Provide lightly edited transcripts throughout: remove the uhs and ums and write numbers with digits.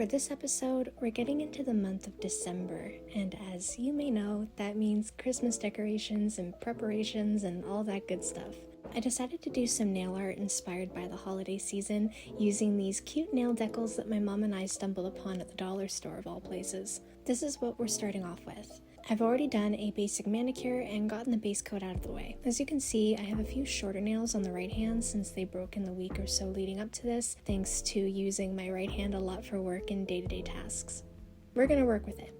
For this episode, we're getting into the month of December, and as you may know, that means Christmas decorations and preparations and all that good stuff. I decided to do some nail art inspired by the holiday season using these cute nail decals that my mom and I stumbled upon at the dollar store of all places. This is what we're starting off with. I've already done a basic manicure and gotten the base coat out of the way. As you can see, I have a few shorter nails on the right hand since they broke in the week or so leading up to this, thanks to using my right hand a lot for work and day-to-day tasks. We're gonna work with it.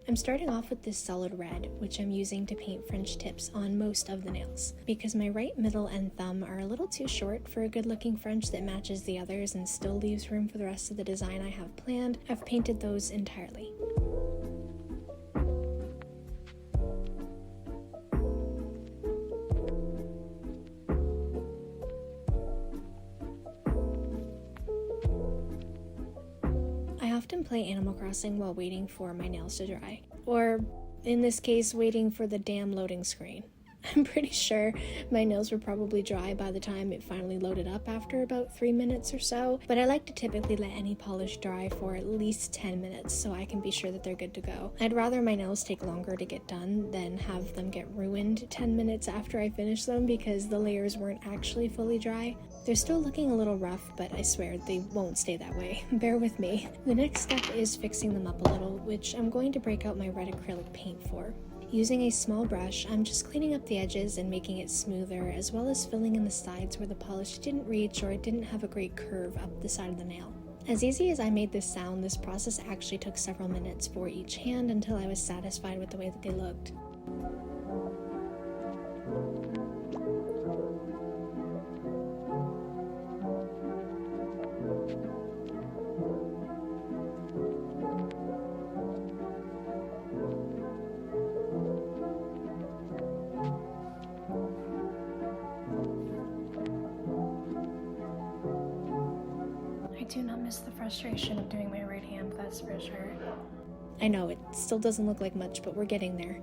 I'm starting off with this solid red, which I'm using to paint French tips on most of the nails. Because my right middle and thumb are a little too short for a good looking French that matches the others and still leaves room for the rest of the design I have planned, I've painted those entirely. I often play Animal Crossing while waiting for my nails to dry, or in this case, waiting for the damn loading screen. I'm pretty sure my nails were probably dry by the time it finally loaded up after about 3 minutes or so, but I like to typically let any polish dry for at least 10 minutes so I can be sure that they're good to go. I'd rather my nails take longer to get done than have them get ruined 10 minutes after I finish them because the layers weren't actually fully dry. They're still looking a little rough, but I swear they won't stay that way. Bear with me. The next step is fixing them up a little, which I'm going to break out my red acrylic paint for. Using a small brush, I'm just cleaning up the edges and making it smoother, as well as filling in the sides where the polish didn't reach or it didn't have a great curve up the side of the nail. As easy as I made this sound, this process actually took several minutes for each hand until I was satisfied with the way that they looked. I do not miss the frustration of doing my right hand, that's for sure. I know, it still doesn't look like much, but we're getting there.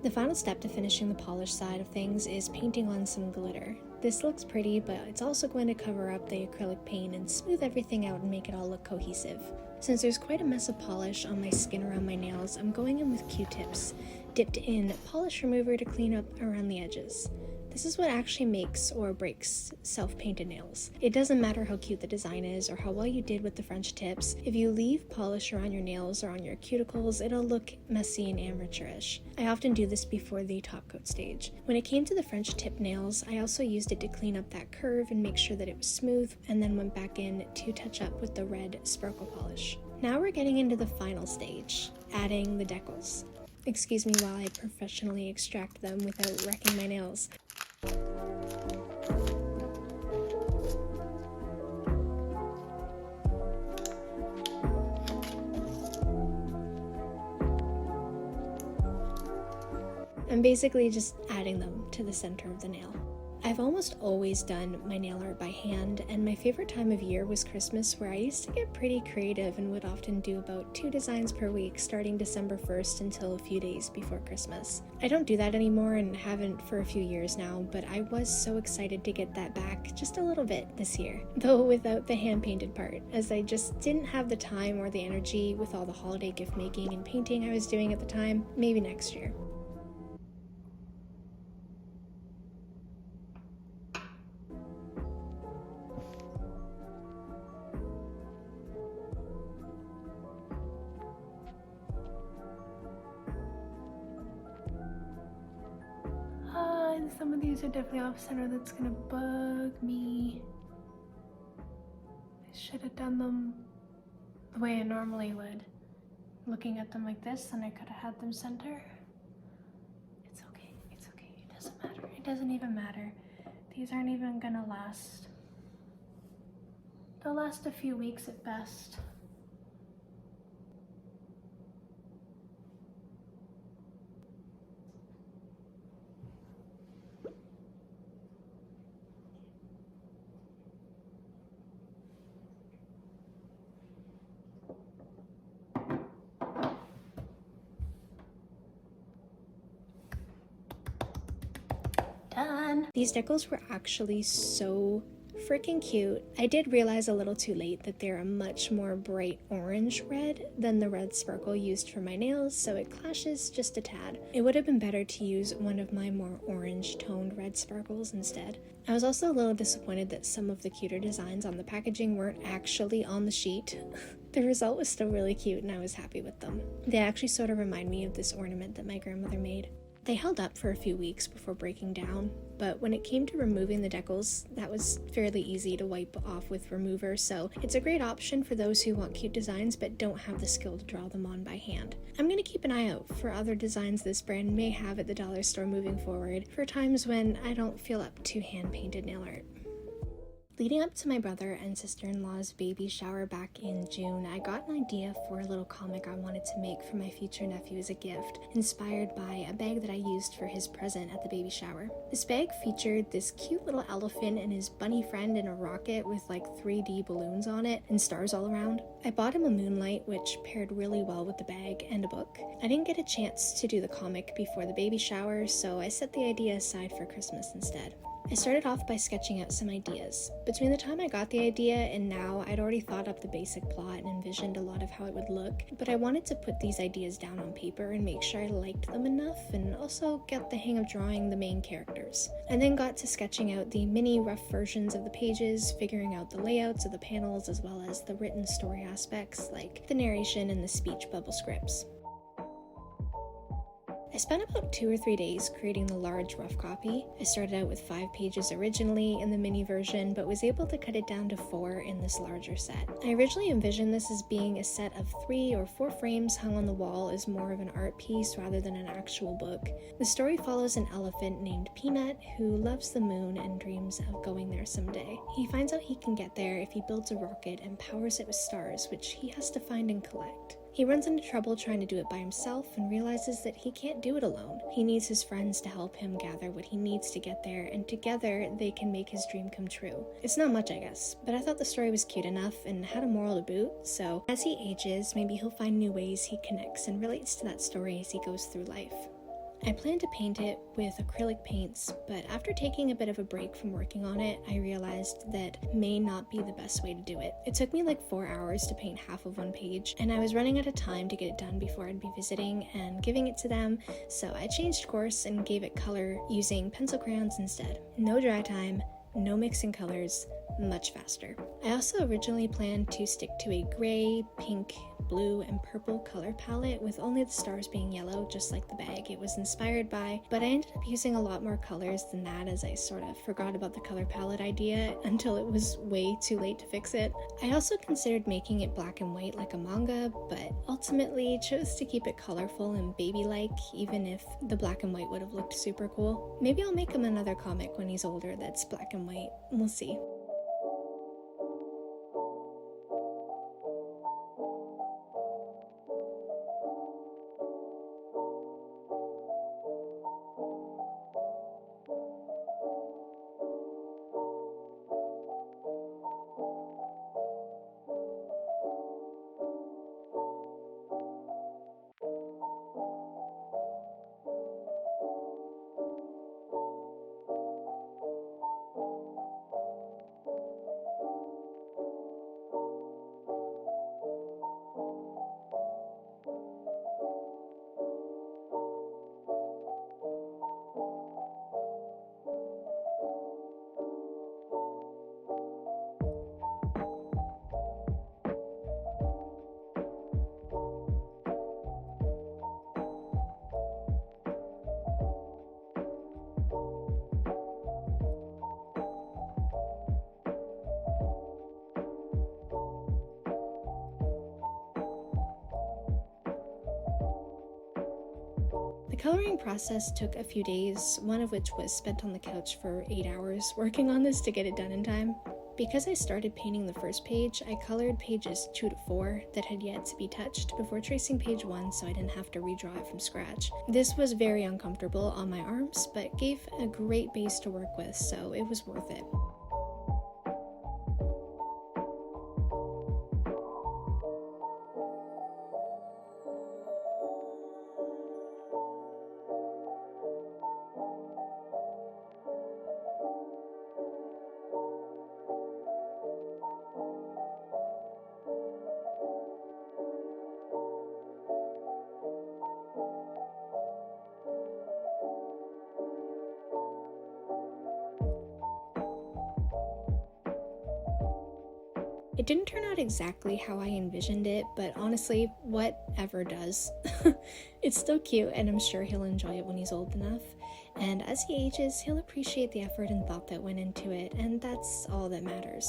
The final step to finishing the polish side of things is painting on some glitter. This looks pretty, but it's also going to cover up the acrylic paint and smooth everything out and make it all look cohesive. Since there's quite a mess of polish on my skin around my nails, I'm going in with Q-tips, dipped in polish remover to clean up around the edges. This is what actually makes or breaks self-painted nails. It doesn't matter how cute the design is or how well you did with the French tips. If you leave polish around your nails or on your cuticles, it'll look messy and amateurish. I often do this before the top coat stage. When it came to the French tip nails, I also used it to clean up that curve and make sure that it was smooth, and then went back in to touch up with the red sparkle polish. Now we're getting into the final stage, adding the decals. Excuse me while I professionally extract them without wrecking my nails. I'm basically just adding them to the center of the nail. I've almost always done my nail art by hand, and my favorite time of year was Christmas, where I used to get pretty creative and would often do about 2 designs per week starting December 1st until a few days before Christmas. I don't do that anymore and haven't for a few years now, but I was so excited to get that back just a little bit this year, though without the hand-painted part, as I just didn't have the time or the energy with all the holiday gift making and painting I was doing at the time. Maybe next year. And some of these are definitely off center. That's gonna bug me. I should have done them the way I normally would. Looking at them like this, and I could have had them center. It's okay, it's okay, it doesn't matter. It doesn't even matter. These aren't even gonna last. They'll last a few weeks at best. Done. These decals were actually so Freaking cute. I did realize a little too late that they're a much more bright orange red than the red sparkle used for my nails, so it clashes just a tad. It would have been better to use one of my more orange toned red sparkles instead. I was also a little disappointed that some of the cuter designs on the packaging weren't actually on the sheet. The result was still really cute and I was happy with them. They actually sort of remind me of this ornament that my grandmother made. They held up for a few weeks before breaking down, but when it came to removing the decals, that was fairly easy to wipe off with remover, so it's a great option for those who want cute designs but don't have the skill to draw them on by hand. I'm going to keep an eye out for other designs this brand may have at the dollar store moving forward, for times when I don't feel up to hand-painted nail art. Leading up to my brother and sister-in-law's baby shower back in June, I got an idea for a little comic I wanted to make for my future nephew as a gift, inspired by a bag that I used for his present at the baby shower. This bag featured this cute little elephant and his bunny friend in a rocket with like 3D balloons on it and stars all around. I bought him a moonlight, which paired really well with the bag, and a book. I didn't get a chance to do the comic before the baby shower, so I set the idea aside for Christmas instead. I started off by sketching out some ideas. Between the time I got the idea and now, I'd already thought up the basic plot and envisioned a lot of how it would look, but I wanted to put these ideas down on paper and make sure I liked them enough and also get the hang of drawing the main characters. I then got to sketching out the mini rough versions of the pages, figuring out the layouts of the panels as well as the written story aspects like the narration and the speech bubble scripts. I spent about 2 or 3 days creating the large rough copy. I started out with 5 pages originally in the mini version, but was able to cut it down to 4 in this larger set. I originally envisioned this as being a set of 3 or 4 frames hung on the wall as more of an art piece rather than an actual book. The story follows an elephant named Peanut who loves the moon and dreams of going there someday. He finds out he can get there if he builds a rocket and powers it with stars, which he has to find and collect. He runs into trouble trying to do it by himself and realizes that he can't do it alone. He needs his friends to help him gather what he needs to get there, and together they can make his dream come true. It's not much, I guess, but I thought the story was cute enough and had a moral to boot, so as he ages, maybe he'll find new ways he connects and relates to that story as he goes through life. I planned to paint it with acrylic paints, but after taking a bit of a break from working on it, I realized that may not be the best way to do it. It took me like 4 hours to paint half of one page, and I was running out of time to get it done before I'd be visiting and giving it to them, so I changed course and gave it color using pencil crayons instead. No dry time, no mixing colors, much faster. I also originally planned to stick to a gray, pink, blue, and purple color palette with only the stars being yellow, just like the bag it was inspired by, but I ended up using a lot more colors than that as I sort of forgot about the color palette idea until it was way too late to fix it. I also considered making it black and white like a manga, but ultimately chose to keep it colorful and baby-like, even if the black and white would have looked super cool. Maybe I'll make him another comic when he's older that's black and white. We'll see. The coloring process took a few days, one of which was spent on the couch for 8 hours working on this to get it done in time. Because I started painting the first page, I colored pages 2 to 4 that had yet to be touched before tracing page 1 so I didn't have to redraw it from scratch. This was very uncomfortable on my arms, but gave a great base to work with, so it was worth it. It didn't turn out exactly how I envisioned it, but honestly, whatever does. It's still cute, and I'm sure he'll enjoy it when he's old enough. And as he ages, he'll appreciate the effort and thought that went into it, and that's all that matters.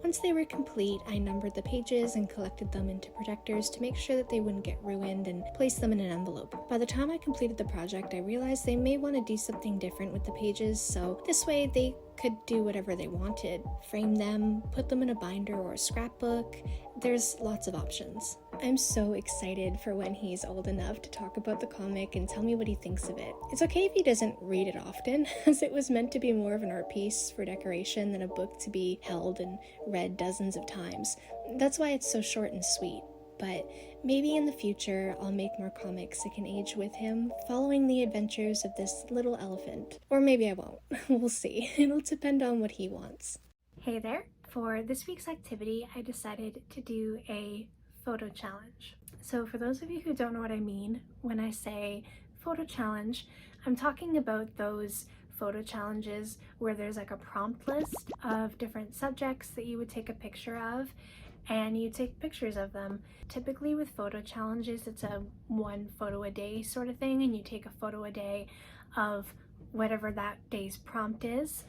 Once they were complete, I numbered the pages and collected them into protectors to make sure that they wouldn't get ruined and placed them in an envelope. By the time I completed the project, I realized they may want to do something different with the pages, so this way they could do whatever they wanted. Frame them, put them in a binder or a scrapbook. There's lots of options. I'm so excited for when he's old enough to talk about the comic and tell me what he thinks of it. It's okay if he doesn't read it often, as it was meant to be more of an art piece for decoration than a book to be held and read dozens of times. That's why it's so short and sweet. But maybe in the future I'll make more comics that can age with him, following the adventures of this little elephant. Or maybe I won't. We'll see. It'll depend on what he wants. Hey there. For this week's activity, I decided to do a photo challenge. So for those of you who don't know what I mean when I say photo challenge, I'm talking about those photo challenges where there's like a prompt list of different subjects that you would take a picture of, and you take pictures of them. Typically with photo challenges, it's a 1 photo a day sort of thing, and you take a photo a day of whatever that day's prompt is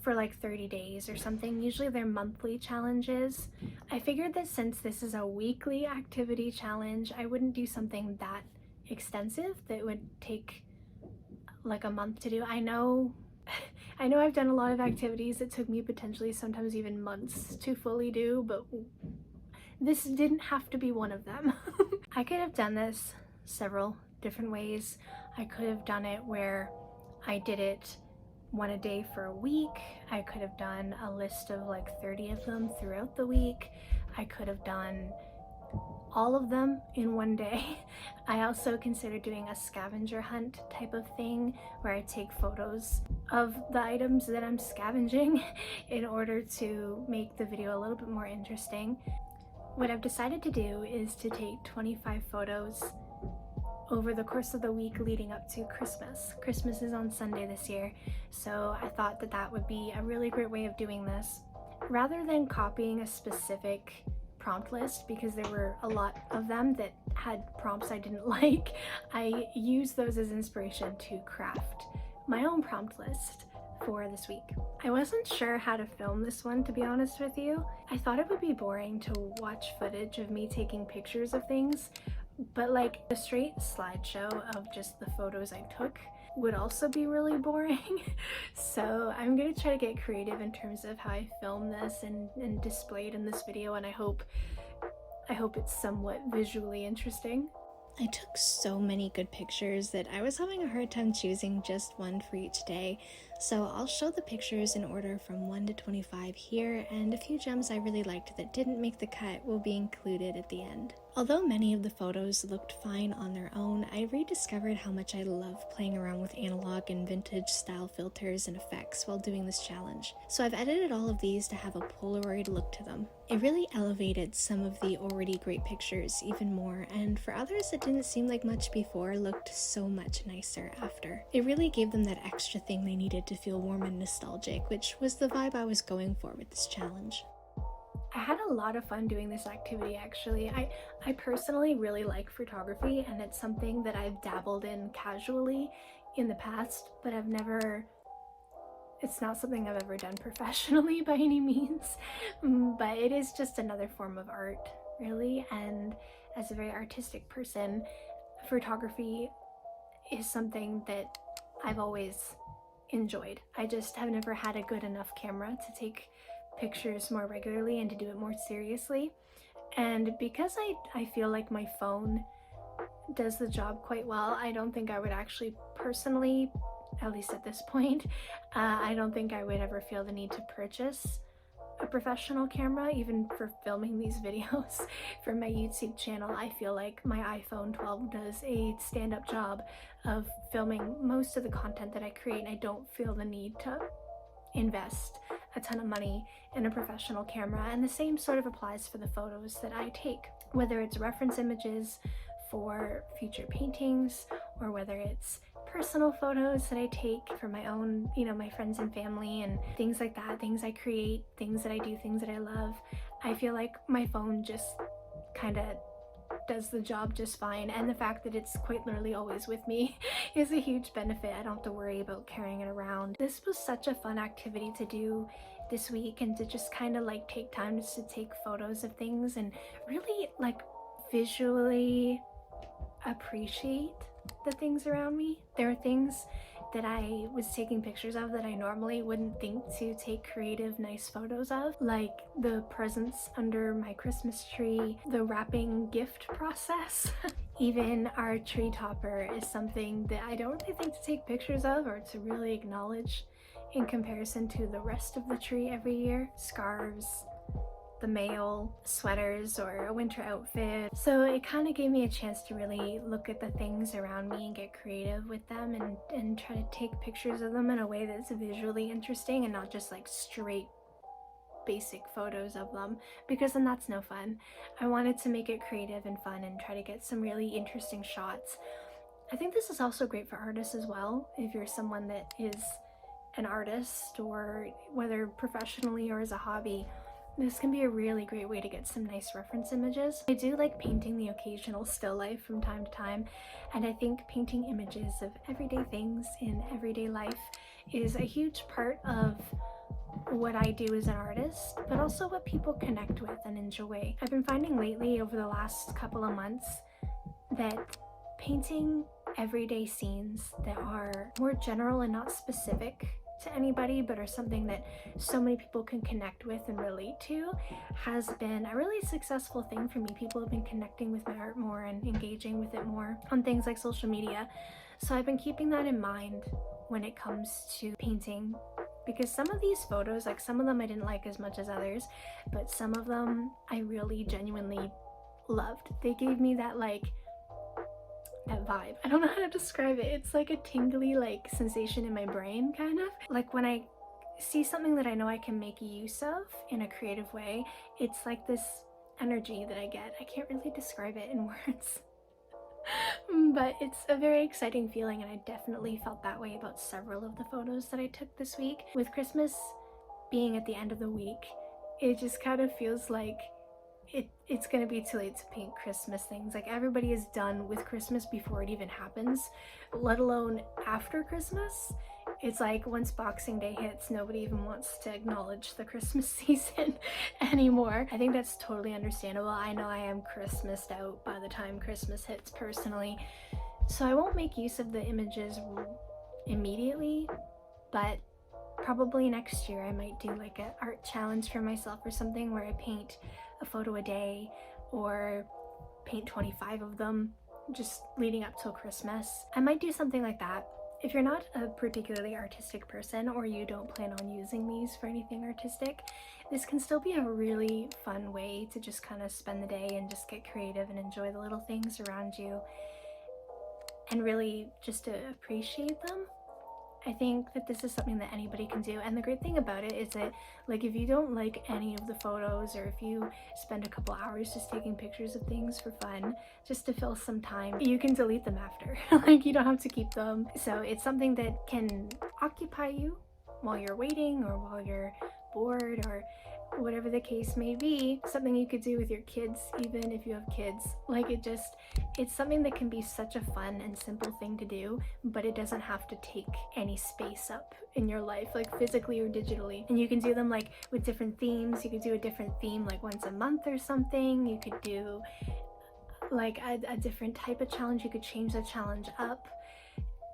for like 30 days or something. Usually they're monthly challenges. I figured that since this is a weekly activity challenge, I wouldn't do something that extensive that would take like a month to do. I know I've done a lot of activities that took me potentially sometimes even months to fully do, but this didn't have to be one of them. I could have done this several different ways. I could have done it where I did it 1 a day for a week. I could have done a list of like 30 of them throughout the week. I could have done all of them in 1 day. I also considered doing a scavenger hunt type of thing where I take photos of the items that I'm scavenging in order to make the video a little bit more interesting. What I've decided to do is to take 25 photos over the course of the week leading up to Christmas. Christmas is on Sunday this year, so I thought that that would be a really great way of doing this. Rather than copying a specific prompt list, because there were a lot of them that had prompts I didn't like, I used those as inspiration to craft my own prompt list for this week. I wasn't sure how to film this one, to be honest with you. I thought it would be boring to watch footage of me taking pictures of things, but like a straight slideshow of just the photos I took would also be really boring. So I'm gonna try to get creative in terms of how I film this and display it in this video, and I hope it's somewhat visually interesting. I took so many good pictures that I was having a hard time choosing just one for each day, so I'll show the pictures in order from 1 to 25 here, and a few gems I really liked that didn't make the cut will be included at the end. Although many of the photos looked fine on their own, I rediscovered how much I love playing around with analog and vintage style filters and effects while doing this challenge, so I've edited all of these to have a Polaroid look to them. It really elevated some of the already great pictures even more, and for others that didn't seem like much before looked so much nicer after. It really gave them that extra thing they needed to feel warm and nostalgic, which was the vibe I was going for with this challenge. I had a lot of fun doing this activity actually. I personally really like photography, and it's something that I've dabbled in casually in the past, but it's not something I've ever done professionally by any means, but it is just another form of art really, and as a very artistic person, photography is something that I've always enjoyed. I just have never had a good enough camera to take pictures more regularly and to do it more seriously, and because I feel like my phone does the job quite well, I don't think I would actually personally, at least at this point, I don't think I would ever feel the need to purchase a professional camera, even for filming these videos for my YouTube channel. I feel like my iPhone 12 does a stand-up job of filming most of the content that I create, and I don't feel the need to invest a ton of money in a professional camera. And the same sort of applies for the photos that I take, whether it's reference images for future paintings or whether it's personal photos that I take for my own, my friends and family and things like that, things I create, things that I do, things that I love. I feel like my phone just kind of does the job just fine, and the fact that it's quite literally always with me is a huge benefit. I don't have to worry about carrying it around. This was such a fun activity to do this week, and to just kind of like take time just to take photos of things and really like visually appreciate the things around me. There are things that I was taking pictures of that I normally wouldn't think to take creative, nice photos of, like the presents under my Christmas tree, the wrapping gift process. Even our tree topper is something that I don't really think to take pictures of or to really acknowledge in comparison to the rest of the tree every year. Scarves, the mail, sweaters, or a winter outfit. So it kind of gave me a chance to really look at the things around me and get creative with them and try to take pictures of them in a way that's visually interesting and not just like straight basic photos of them, because then that's no fun. I wanted to make it creative and fun and try to get some really interesting shots. I think this is also great for artists as well. If you're someone that is an artist, or whether professionally or as a hobby, this can be a really great way to get some nice reference images. I do like painting the occasional still life from time to time, and I think painting images of everyday things in everyday life is a huge part of what I do as an artist, but also what people connect with and enjoy. I've been finding lately over the last couple of months that painting everyday scenes that are more general and not specific to anybody, but are something that so many people can connect with and relate to, has been a really successful thing for me. People have been connecting with my art more and engaging with it more on things like social media. So I've been keeping that in mind when it comes to painting, because some of these photos, like some of them I didn't like as much as others, but some of them I really genuinely loved. They gave me that that vibe. I don't know how to describe it. It's like a tingly like sensation in my brain, kind of. Like when I see something that I know I can make use of in a creative way, it's like this energy that I get. I can't really describe it in words. But it's a very exciting feeling, and I definitely felt that way about several of the photos that I took this week. With Christmas being at the end of the week, it just kind of feels like it's gonna be too late to paint Christmas things. Like everybody is done with Christmas before it even happens, let alone after Christmas. It's like once Boxing Day hits, nobody even wants to acknowledge the Christmas season anymore. I think that's totally understandable. I know I am Christmased out by the time Christmas hits personally, so I won't make use of the images immediately, but probably next year I might do like an art challenge for myself or something where I paint a photo a day, or paint 25 of them just leading up till Christmas. I might do something like that. If you're not a particularly artistic person, or you don't plan on using these for anything artistic, this can still be a really fun way to just kind of spend the day and just get creative and enjoy the little things around you and really just to appreciate them. I think that this is something that anybody can do, and the great thing about it is that, like, if you don't like any of the photos, or if you spend a couple hours just taking pictures of things for fun, just to fill some time, you can delete them after. Like, you don't have to keep them. So it's something that can occupy you while you're waiting, or while you're bored, or whatever the case may be. Something you could do with your kids, even if you have kids. Like, it's something that can be such a fun and simple thing to do, but it doesn't have to take any space up in your life, like physically or digitally. And you can do them like with different themes. You could do a different theme like once a month or something. You could do like a different type of challenge. You could change the challenge up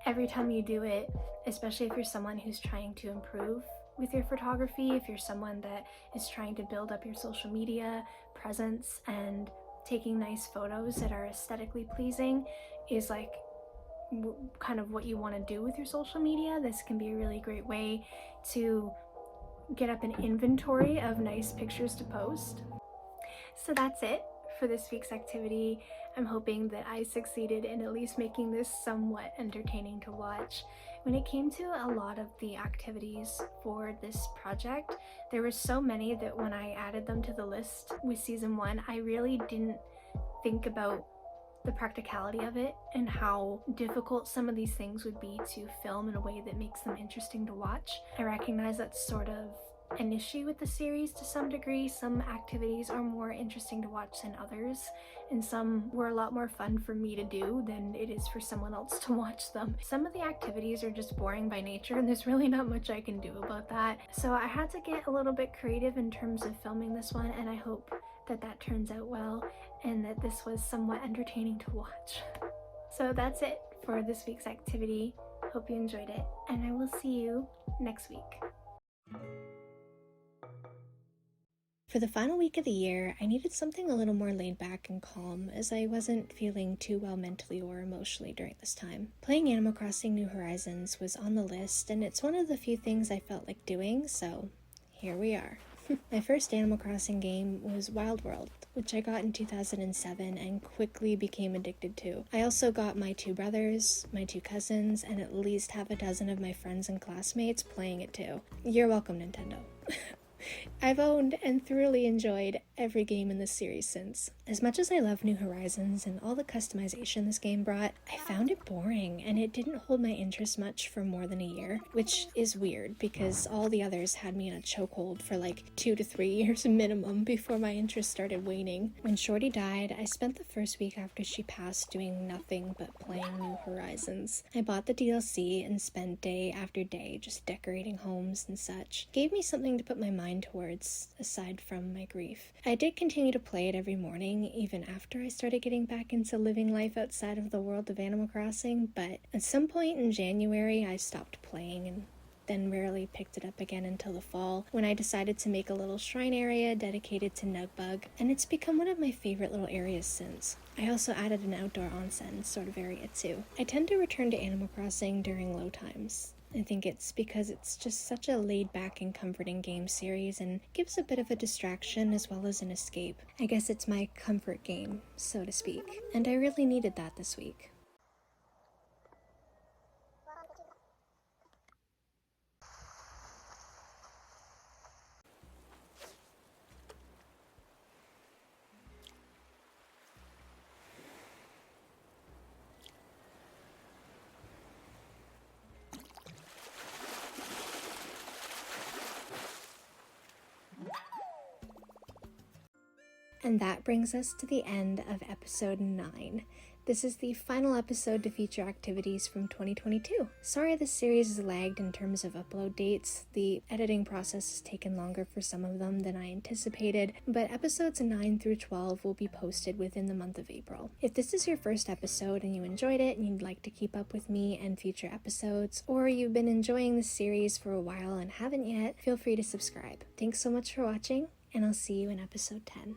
every time you do it, especially if you're someone who's trying to improve with your photography, if you're someone that is trying to build up your social media presence, and taking nice photos that are aesthetically pleasing is like kind of what you want to do with your social media. This can be a really great way to get up an inventory of nice pictures to post. So that's it for this week's activity. I'm hoping that I succeeded in at least making this somewhat entertaining to watch. When it came to a lot of the activities for this project, there were so many that when I added them to the list with season 1, I really didn't think about the practicality of it and how difficult some of these things would be to film in a way that makes them interesting to watch. I recognize that's sort of an issue with the series to some degree. Some activities are more interesting to watch than others, and some were a lot more fun for me to do than it is for someone else to watch them. Some of the activities are just boring by nature, and there's really not much I can do about that. So I had to get a little bit creative in terms of filming this one, and I hope that that turns out well and that this was somewhat entertaining to watch. So that's it for this week's activity. Hope you enjoyed it, and I will see you next week. For the final week of the year, I needed something a little more laid back and calm, as I wasn't feeling too well mentally or emotionally during this time. Playing Animal Crossing New Horizons was on the list, and it's one of the few things I felt like doing, so here we are. My first Animal Crossing game was Wild World, which I got in 2007 and quickly became addicted to. I also got my 2 brothers, my 2 cousins, and at least half a dozen of my friends and classmates playing it too. You're welcome, Nintendo. I've owned and thoroughly enjoyed every game in this series since. As much as I love New Horizons and all the customization this game brought, I found it boring and it didn't hold my interest much for more than a year, which is weird because all the others had me in a chokehold for like 2 to 3 years minimum before my interest started waning. When Shorty died, I spent the first week after she passed doing nothing but playing New Horizons. I bought the DLC and spent day after day just decorating homes and such. It gave me something to put my mind towards aside from my grief. I did continue to play it every morning even after I started getting back into living life outside of the world of Animal Crossing, but at some point in January I stopped playing and then rarely picked it up again until the fall, when I decided to make a little shrine area dedicated to Nugbug, and it's become one of my favorite little areas since. I also added an outdoor onsen sort of area too. I tend to return to Animal Crossing during low times. I think it's because it's just such a laid-back and comforting game series and gives a bit of a distraction as well as an escape. I guess it's my comfort game, so to speak, and I really needed that this week. And that brings us to the end of episode 9. This is the final episode to feature activities from 2022. Sorry this series is lagged in terms of upload dates. The editing process has taken longer for some of them than I anticipated, but episodes 9 through 12 will be posted within the month of April. If this is your first episode and you enjoyed it and you'd like to keep up with me and future episodes, or you've been enjoying this series for a while and haven't yet, feel free to subscribe. Thanks so much for watching, and I'll see you in episode 10.